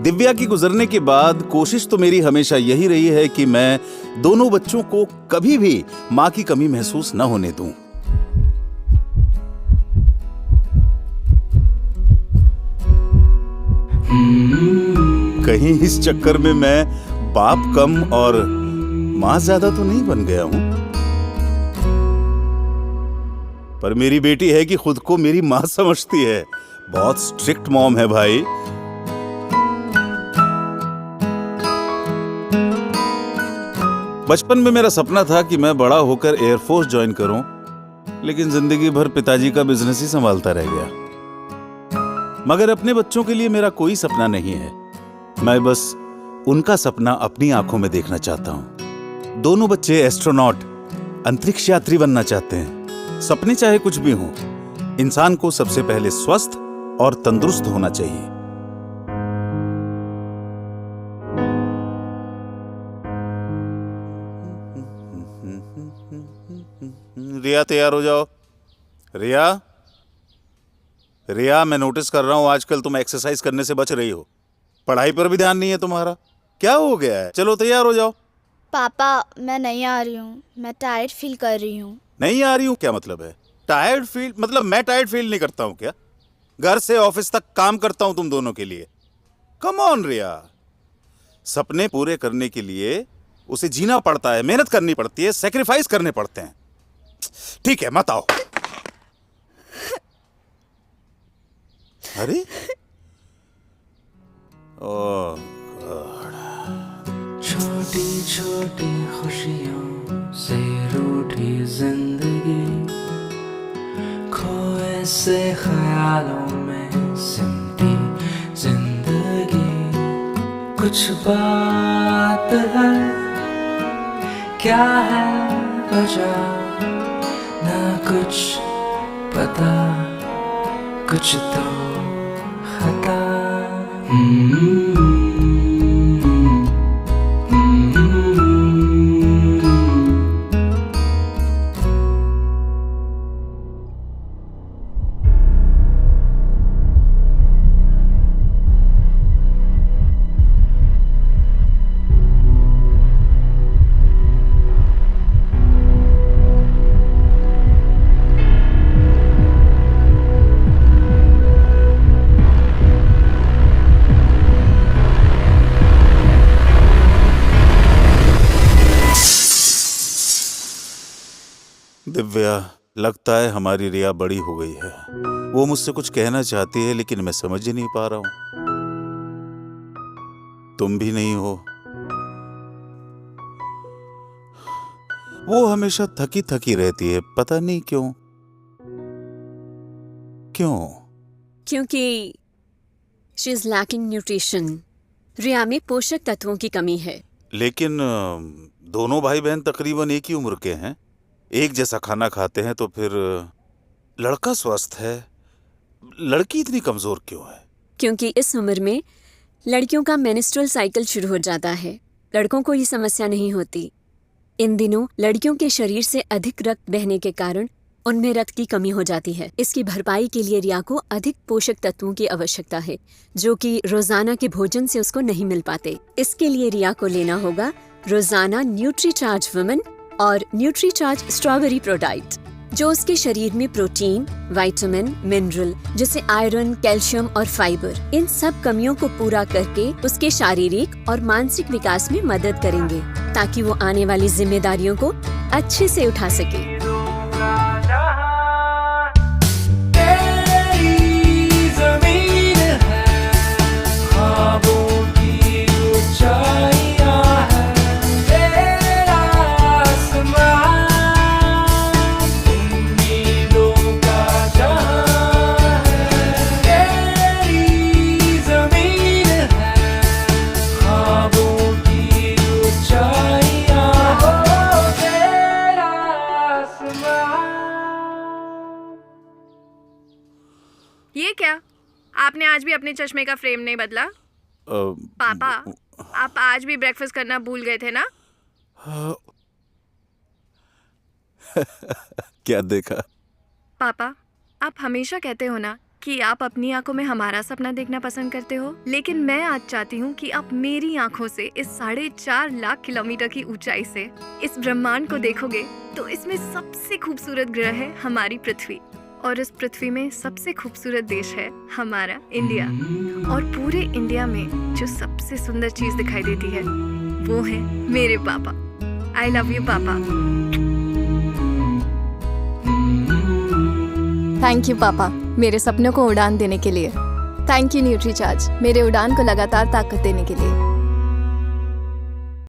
दिव्या की गुजरने के बाद कोशिश तो मेरी हमेशा यही रही है कि मैं दोनों बच्चों को कभी भी माँ की कमी महसूस न होने दूं। कहीं इस चक्कर में मैं बाप कम और माँ ज्यादा तो नहीं बन गया हूं। पर मेरी बेटी है कि खुद को मेरी माँ समझती है। बहुत स्ट्रिक्ट मॉम है भाई। बचपन में मेरा सपना था कि मैं बड़ा होकर एयरफोर्स ज्वाइन करूं, लेकिन जिंदगी भर पिताजी का बिजनेस ही संभालता रह गया। मगर अपने बच्चों के लिए मेरा कोई सपना नहीं है। मैं बस उनका सपना अपनी आंखों में देखना चाहता हूं। दोनों बच्चे एस्ट्रोनॉट, अंतरिक्ष यात्री बनना चाहते हैं। सपने चाहे कुछ भी हों, इंसान को सबसे पहले स्वस्थ और तंदुरुस्त होना चाहिए। रिया, तैयार हो जाओ। रिया, रिया, मैं नोटिस कर रहा हूं आजकल तुम एक्सरसाइज करने से बच रही हो। पढ़ाई पर भी ध्यान नहीं है तुम्हारा। क्या हो गया है? चलो तैयार हो जाओ। पापा, मैं नहीं आ रही हूँ। मैं टायर्ड फील कर रही हूँ। नहीं आ रही हूँ क्या मतलब है? टायर्ड फील मतलब मैं टायर्ड फील नहीं करता हूँ क्या? घर से ऑफिस तक काम करता हूँ तुम दोनों के लिए। कम ऑन रिया, सपने पूरे करने के लिए उसे जीना पड़ता है, मेहनत करनी पड़ती है, सेक्रीफाइस करने पड़ते हैं। ठीक है, मत आओ। अरे ओह गॉड। छोटी छोटी खुशियों से रूठी जिंदगी, खोए से ख्यालों में सिमटी जिंदगी। कुछ बात है, क्या है वजह, ना कुछ पता, कुछ तो खता। दिव्या, लगता है हमारी रिया बड़ी हो गई है। वो मुझसे कुछ कहना चाहती है लेकिन मैं समझ ही नहीं पा रहा हूं। तुम भी नहीं हो। वो हमेशा थकी थकी रहती है, पता नहीं क्यों। क्यों? क्योंकि शी इज लैकिंग न्यूट्रिशन। रिया में पोषक तत्वों की कमी है। लेकिन दोनों भाई बहन तकरीबन एक ही उम्र के हैं, एक जैसा खाना खाते हैं, तो फिर लड़का स्वस्थ है, लड़की इतनी कमजोर क्यों है? क्योंकि इस उम्र में लड़कियों का मेंस्ट्रुअल साइकिल शुरू हो जाता है। लड़कों को ये समस्या नहीं होती। इन दिनों लड़कियों के शरीर से अधिक रक्त बहने के कारण उनमें रक्त की कमी हो जाती है। इसकी भरपाई के लिए रिया को अधिक पोषक तत्वों की आवश्यकता है, जो कि रोजाना के भोजन से उसको नहीं मिल पाते। इसके लिए रिया को लेना होगा रोजाना न्यूट्रीचार्ज वुमेन और न्यूट्रीचार्ज स्ट्रॉबेरी प्रोडाइट, जो उसके शरीर में प्रोटीन, विटामिन, मिनरल जैसे आयरन, कैल्शियम और फाइबर, इन सब कमियों को पूरा करके उसके शारीरिक और मानसिक विकास में मदद करेंगे, ताकि वो आने वाली जिम्मेदारियों को अच्छे से उठा सके। ये क्या? आपने आज भी अपने चश्मे का फ्रेम नहीं बदला? पापा, आप आज भी ब्रेकफास्ट करना भूल गए थे ना? क्या देखा? पापा, आप हमेशा कहते हो ना कि आप अपनी आंखों में हमारा सपना देखना पसंद करते हो, लेकिन मैं आज चाहती हूँ कि आप मेरी आंखों से इस 4.5 लाख किलोमीटर की ऊंचाई से इस ब्रह्मांड को देखोगे तो इसमें सबसे खूबसूरत ग्रह है हमारी पृथ्वी, और इस पृथ्वी में सबसे खूबसूरत देश है हमारा इंडिया। और पूरे इंडिया में जो सबसे सुंदर चीज दिखाई देती है वो है मेरे पापा। आई लव यू पापा। थैंक यू पापा, मेरे सपनों को उड़ान देने के लिए। थैंक यू न्यूट्रीचार्ज, मेरे उड़ान को लगातार ताकत देने के लिए।